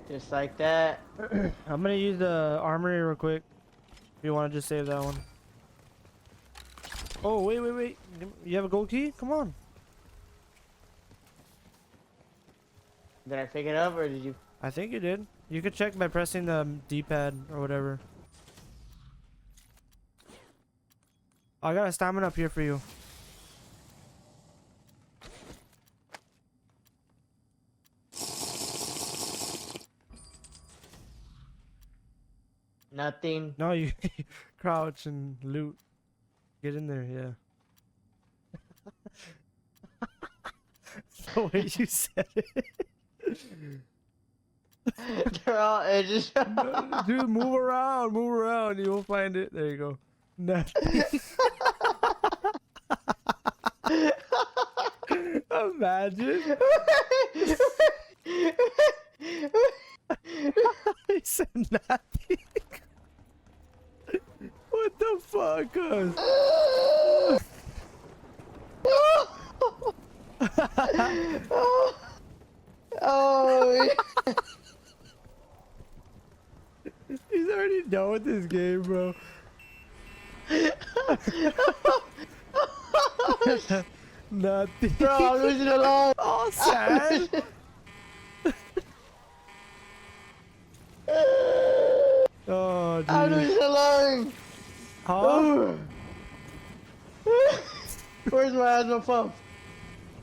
Just like that. I'm gonna use the armory real quick. If you want to just save that one. Oh, wait. You have a gold key? Come on. Did I pick it up or did you? I think you did. You could check by pressing the D-pad or whatever. I got a stamina up here for you. Nothing. No, you crouch and loot. Get in there, yeah. The way you said it. They're all edges. Dude, move around. You'll find it. There you go. Nothing. Imagine. He said nothing. What the fuck, cuz? Oh. He's already done with this game, bro. Nothing. Bro, I'm losing a lot. Oh, sad. Oh, dude. I'm losing a lung. Huh? Where's my asthma pump?